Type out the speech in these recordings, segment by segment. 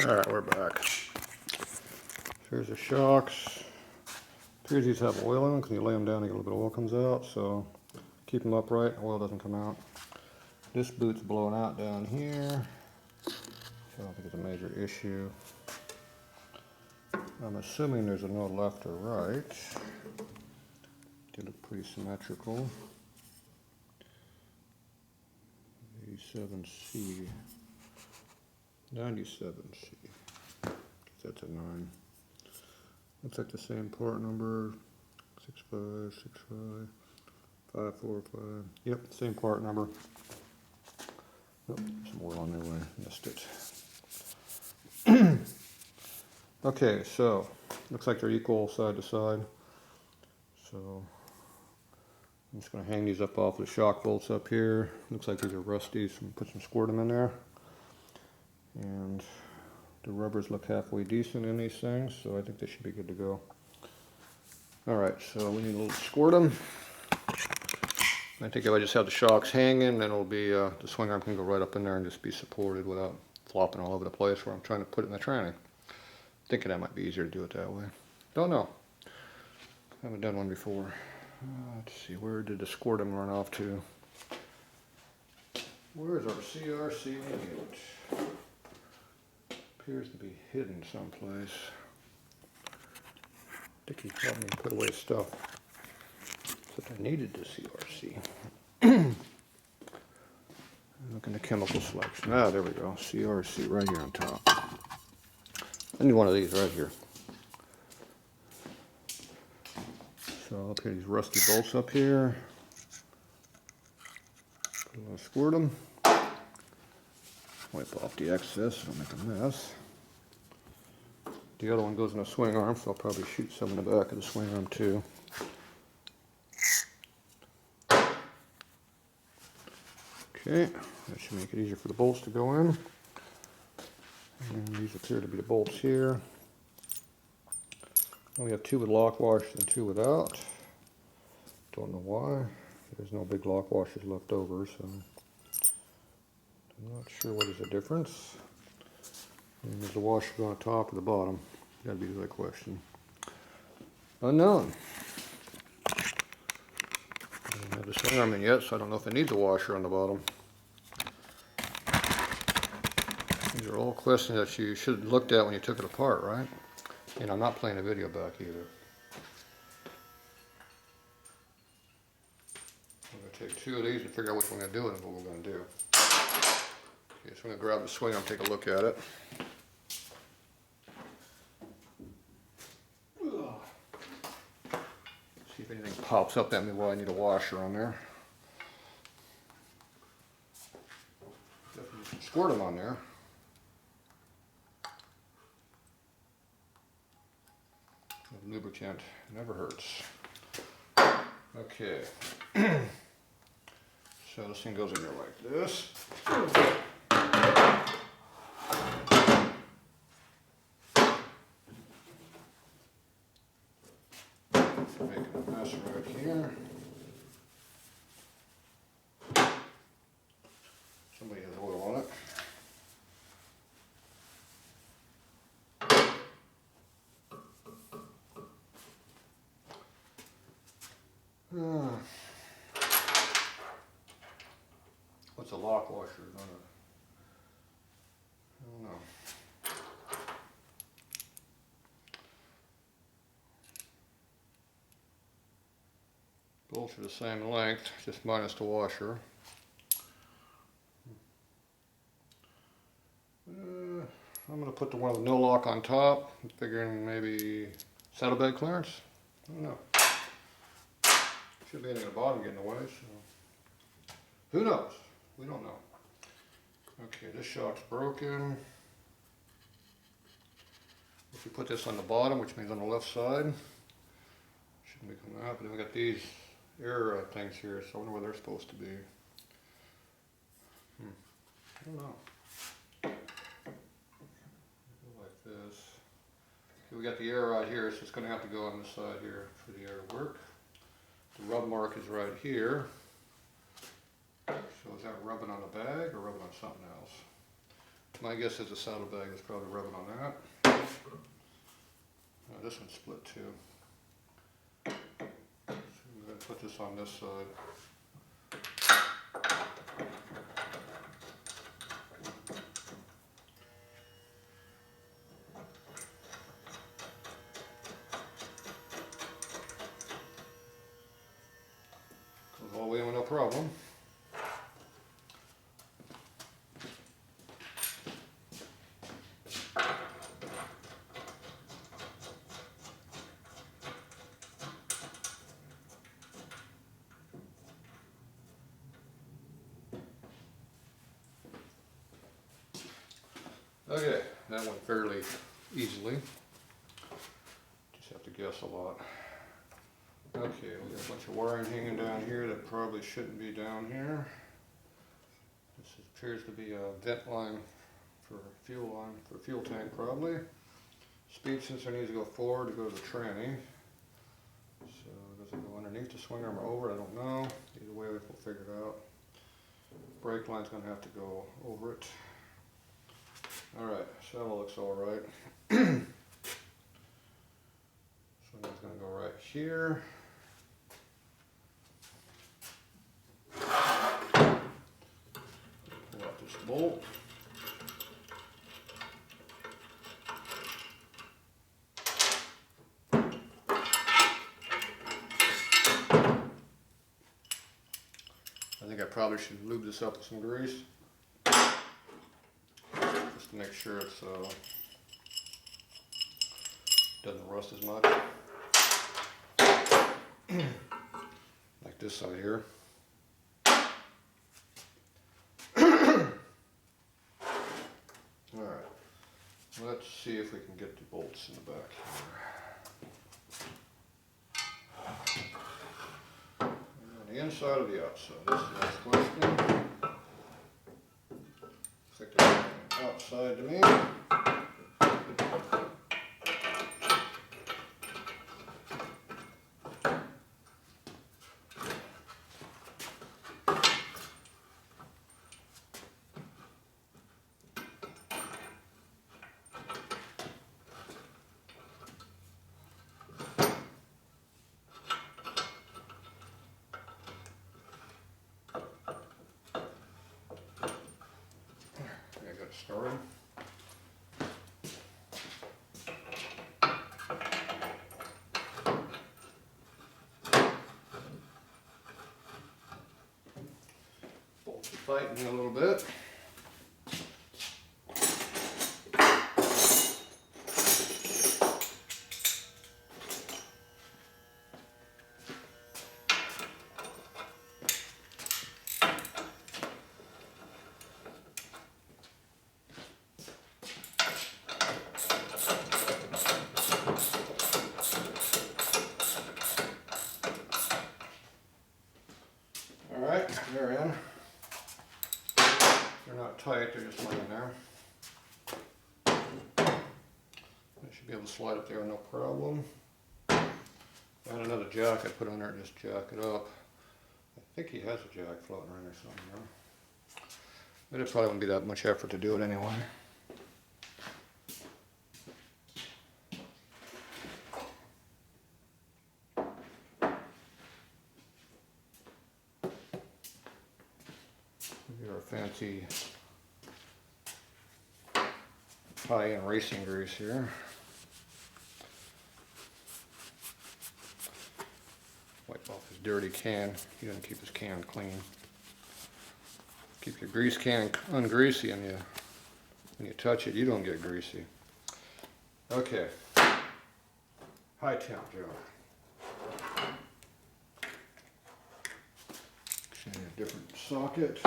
Alright, we're back. Here's the shocks. Appears these have oil in them because you lay them down and a little bit of oil comes out, so keep them upright, oil doesn't come out. This boot's blowing out down here, so I don't think it's a major issue. I'm assuming there's no left or right. They look pretty symmetrical. 87C, 97C. That's a 9. Looks like the same part number. 6565 545. Yep, same part number. Oh, some oil on there when I missed it. Okay, so looks like they're equal side to side. So I'm just going to hang these up off the shock bolts up here. Looks like these are rusty, so I'm going to put some squirtum in there. And the rubbers look halfway decent in these things, so I think they should be good to go. Alright, so we need a little squirtum. I think if I just have the shocks hanging, then it'll be, the swing arm can go right up in there and just be supported without flopping all over the place where I'm trying to put it in the tranny. Thinking that might be easier to do it that way. Don't know. Haven't done one before. Let's see, where did the squirtum run off to? Where's our CRC unit? Appears to be hidden someplace. I think he helped me put away stuff that I needed the CRC. Look in the chemical selection. Ah, there we go. CRC right here on top. I need one of these right here. So I'll put these rusty bolts up here. Put a little squirtum. Wipe off the excess, don't make a mess. The other one goes in a swing arm, so I'll probably shoot some in the back of the swing arm too. Okay, that should make it easier for the bolts to go in. And these appear to be the bolts here. We have 2 with lock washers and 2 without. Don't know why. There's no big lock washers left over, so I'm not sure what is the difference. And there's a washer on the top or the bottom. That'd be the right question. Unknown. I don't have the swing arm in yet, so I don't know if it needs a washer on the bottom. These are all questions that you should have looked at when you took it apart, right? And I'm not playing a video back either. I'm going to take 2 of these and figure out which one I'm going to do and what we're going to do. Okay, so I'm going to grab the swing arm and take a look at it. See if anything pops up at me while I need a washer on there. Definitely some squirtum on there. Lubricant never hurts. Okay. So this thing goes in there like this. Making a mess right here. Somebody has oil on it. What's a lock washer gonna? I don't know. Bolts are the same length, just minus the washer. I'm gonna put the one with no lock on top. I'm figuring maybe saddlebag clearance. I don't know. Should be anything at the bottom getting away, so who knows? We don't know. Okay, this shock's broken. If we put this on the bottom, which means on the left side, shouldn't be coming out. But then we got these air things here, so I wonder where they're supposed to be. I don't know. Like this. Okay, we got the air right here, so it's going to have to go on this side here for the air to work. The rub mark is right here. So is that rubbing on the bag or rubbing on something else? My guess is the saddlebag is probably rubbing on that. This one's split too. So I'm going to put this on this side. Goes all the way in with no problem. Okay, that went fairly easily. Just have to guess a lot. Okay, we got a bunch of wiring hanging down here that probably shouldn't be down here. This appears to be a vent line for fuel tank probably. Speed sensor needs to go forward to go to the tranny. So does it go underneath the swing arm or over? I don't know. Either way we'll figure it out. Brake line's gonna have to go over it. Alright, so that looks alright. So that's going to go right here. Pull out this bolt. I think I probably should lube this up with some grease. To make sure it's doesn't rust as much. Like this side here. Alright, let's see if we can get the bolts in the back here. On the inside or the outside? This is the next question. Looks like they're outside to me. I got it started. Bolts are tightening a little bit. Alright, they're in. They're not tight, they're just laying there. I should be able to slide up there no problem. And another jack I put on there, just jack it up. I think he has a jack floating around there somewhere. But it probably wouldn't be that much effort to do it anyway. Here's our fancy high-end racing grease here. Wipe off his dirty can. He's gonna keep his can clean. Keep your grease can ungreasy, and when you touch it, you don't get greasy. Okay. High temp job. Change a different socket.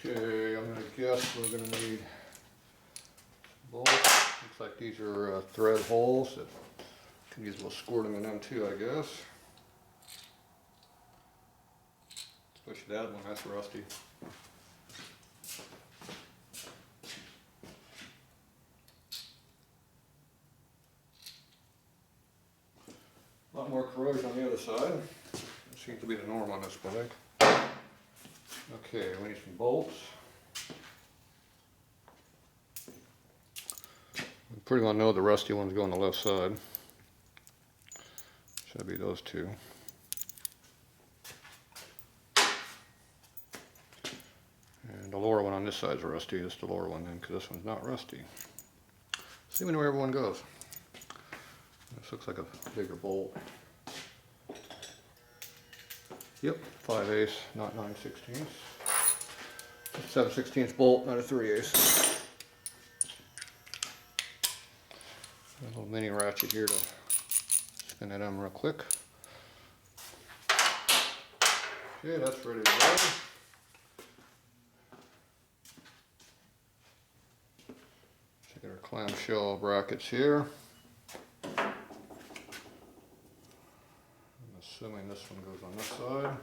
Okay, I'm gonna guess we're gonna need bolts. Looks like these are thread holes that can use a little squirting in them too, I guess. Especially that one, that's rusty. lot more corrosion on the other side. That seems to be the norm on this bike. Okay, we need some bolts. We pretty well know the rusty ones go on the left side. Should be those two. And the lower one on this side is rusty. This is the lower one then, because this one's not rusty. See, we know where everyone goes. This looks like a bigger bolt. Yep, 5/8, not 9/16. 7/16 bolt, not a 3/8. A little mini ratchet here to spin that on real quick. Okay, that's ready to go. Check our clamshell brackets here. I'm assuming this one goes on this side.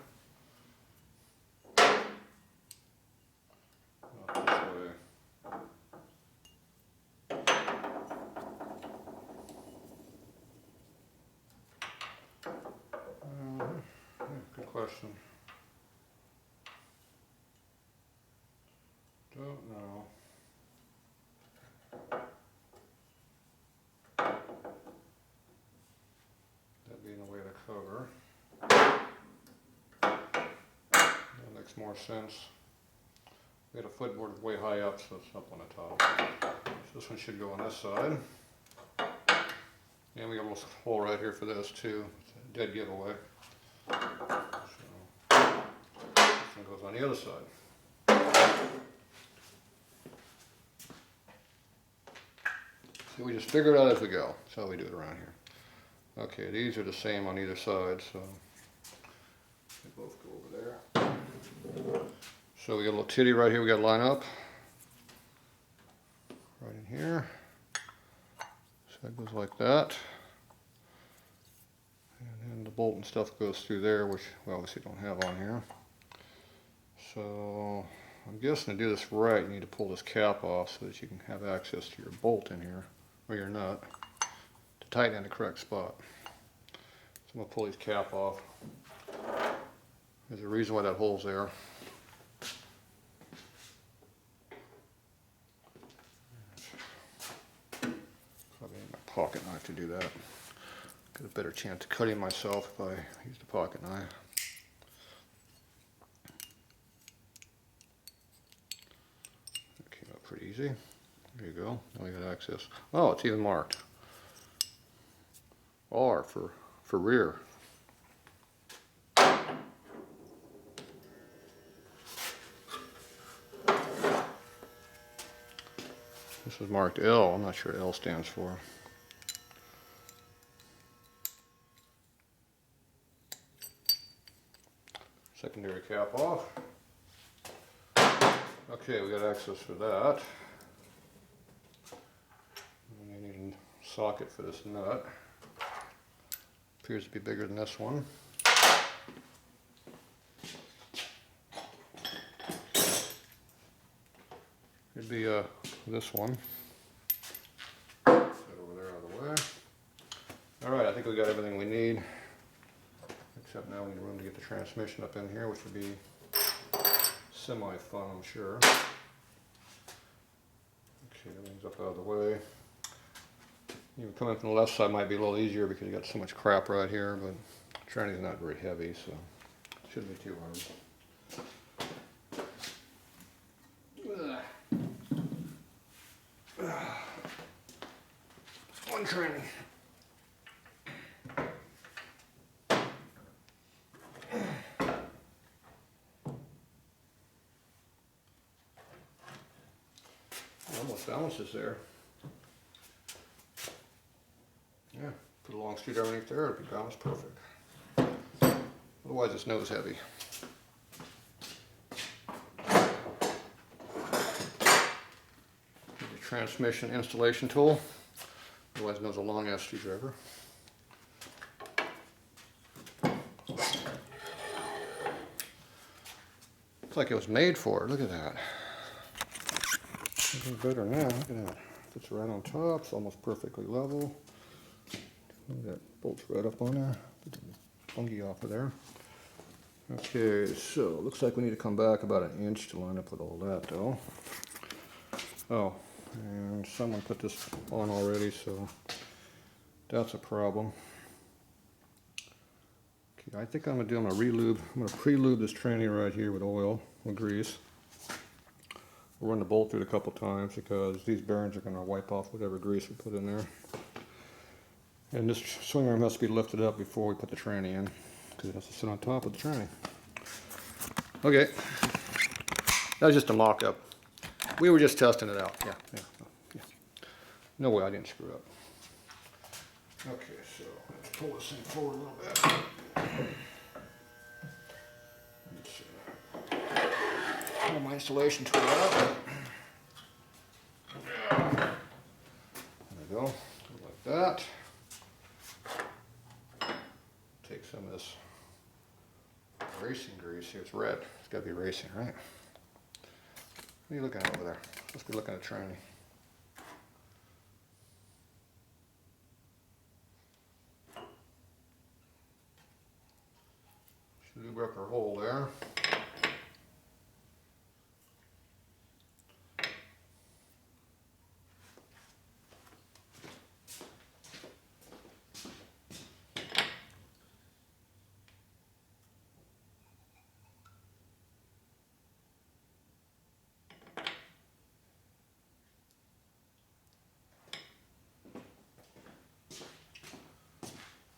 Not this way. Good question. Don't know. That being the way to cover. That makes more sense. We got a footboard way high up, so it's up on the top. So this one should go on this side. And we got a little hole right here for this too. It's a dead giveaway. So this one goes on the other side. See, we just figure it out as we go. That's how we do it around here. Okay, these are the same on either side, so they both go over there. So we got a little titty right here we got to line up. Right in here. So that goes like that. And then the bolt and stuff goes through there, which we obviously don't have on here. So I'm guessing to do this right, you need to pull this cap off so that you can have access to your bolt in here, or your nut, to tighten in the correct spot. So I'm going to pull these cap off. There's a reason why that hole's there. Probably need my pocket knife to do that. Get a better chance of cutting myself if I use the pocket knife. That came out pretty easy. There you go. Now we got access. Oh, it's even marked. R for rear. This is marked L. I'm not sure what L stands for. Secondary cap off. Okay, we got access for that. And we need a socket for this nut. Appears to be bigger than this one. Could be this one. Set over there out of the way. Alright, I think we got everything we need. Except now we need room to get the transmission up in here, which would be semi-fun, I'm sure. Okay, everything's up out of the way. Even coming from the left side might be a little easier because you got so much crap right here, but tranny's not very heavy, so it shouldn't be too hard. One tranny. Almost balances there. Yeah, put a long screwdriver underneath there, it'll be balanced perfect. Otherwise it's nose heavy. The transmission installation tool, otherwise known as a long ass screwdriver. Looks like it was made for it, look at that. Even better now, look at that. Fits right on top, it's almost perfectly level. That bolt's right up on there. Get the fungi off of there. Okay, so looks like we need to come back about 1 inch to line up with all that though. Oh, and someone put this on already, so that's a problem. Okay, I think I'm gonna re-lube. I'm gonna pre-lube this tranny right here with oil or grease. We'll run the bolt through it a couple times because these bearings are gonna wipe off whatever grease we put in there. And this swing arm has to be lifted up before we put the tranny in because it has to sit on top of the tranny. Okay, that was just a mock-up. We were just testing it out. Yeah. No way I didn't screw up. Okay, so let's pull this thing forward a little bit. Pull my installation tool out. There we go, like that. Take some of this racing grease here. It's red. It's got to be racing, right? What are you looking at over there? Let's be looking at a tranny. Should lube up our hole there.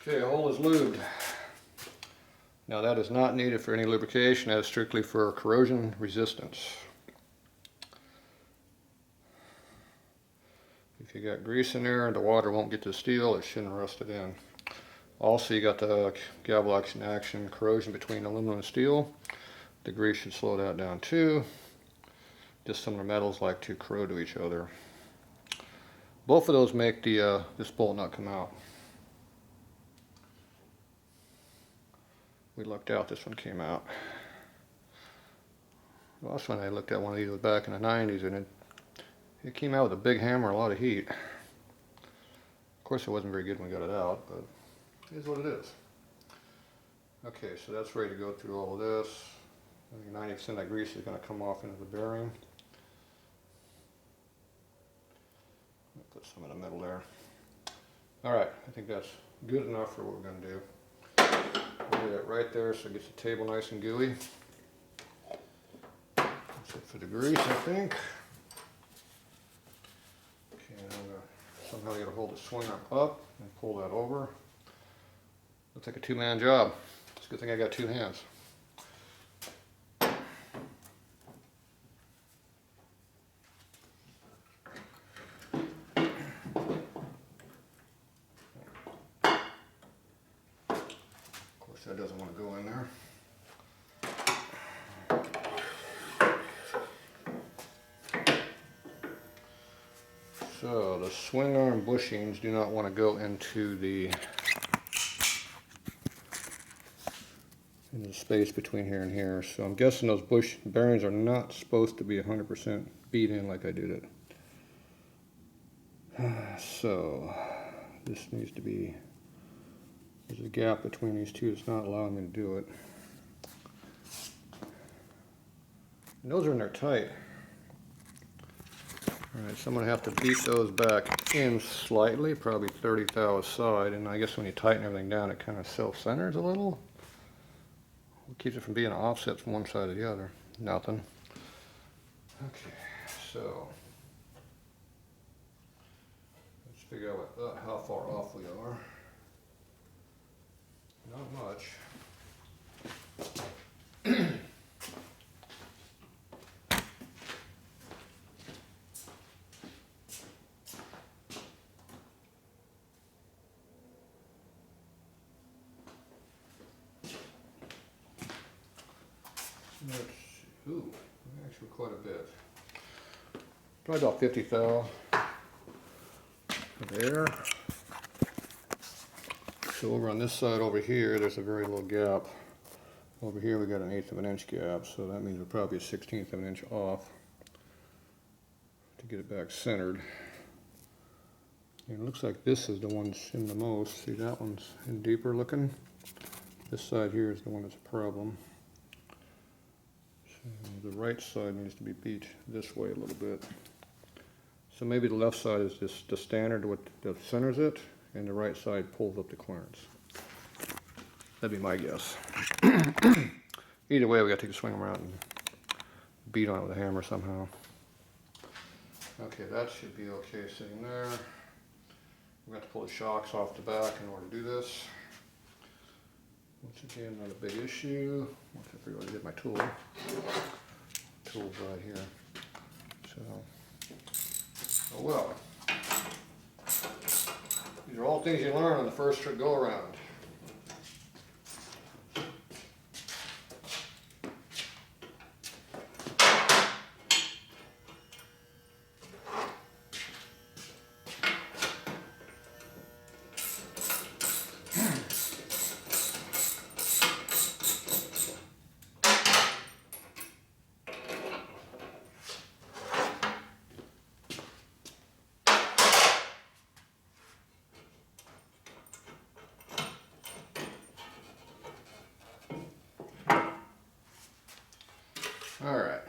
Okay, hole is lubed. Now that is not needed for any lubrication, that is strictly for corrosion resistance. If you got grease in there and the water won't get to the steel, it shouldn't rust it in. Also, you got the gavel action corrosion between aluminum and steel. The grease should slow that down too. Just some of the metals like to corrode to each other. Both of those make the this bolt nut come out. We lucked out, this one came out. Last one I looked at one of these was back in the 90s and it came out with a big hammer, a lot of heat. Of course it wasn't very good when we got it out, but it is what it is. Okay, so that's ready to go through all of this. I think 90% of that grease is going to come off into the bearing. Put some of the metal there. Alright, I think that's good enough for what we're going to do. Lay that right there so it gets the table nice and gooey. That's it for the grease, I think. Okay, and I'm going to somehow get a hold of the swing arm up and pull that over. Looks like a two-man job. It's a good thing I got two hands. That doesn't want to go in there. So the swing arm bushings do not want to go into the space between here and here. So I'm guessing those bush bearings are not supposed to be 100% beat in like I did it. So this needs to be. There's a gap between these two that's not allowing me to do it. And those are in there tight. Alright, so I'm going to have to beat those back in slightly, probably 30 thou aside, and I guess when you tighten everything down it kind of self-centers a little. What keeps it from being offset from one side to the other? Nothing. Okay, so let's figure out how far off we are. Not much. Ooh, actually quite a bit. Probably about 50 thou there. So over on this side over here, there's a very little gap. Over here we got an 1/8 of an inch gap, so that means we're probably a 1/16 of an inch off to get it back centered. And it looks like this is the one that's in the most. See, that one's in deeper looking. This side here is the one that's a problem. So the right side needs to be beat this way a little bit. So maybe the left side is just the standard, what that centers it, and the right side pulls up the clearance. That'd be my guess. Either way, we gotta take a swing around and beat on it with a hammer somehow. Okay, that should be okay sitting there. We have to pull the shocks off the back in order to do this. Once again, not a big issue. Once I figure out to get my tool. Tool's right here. So, oh well. These are all things you learn on the first go around. All right.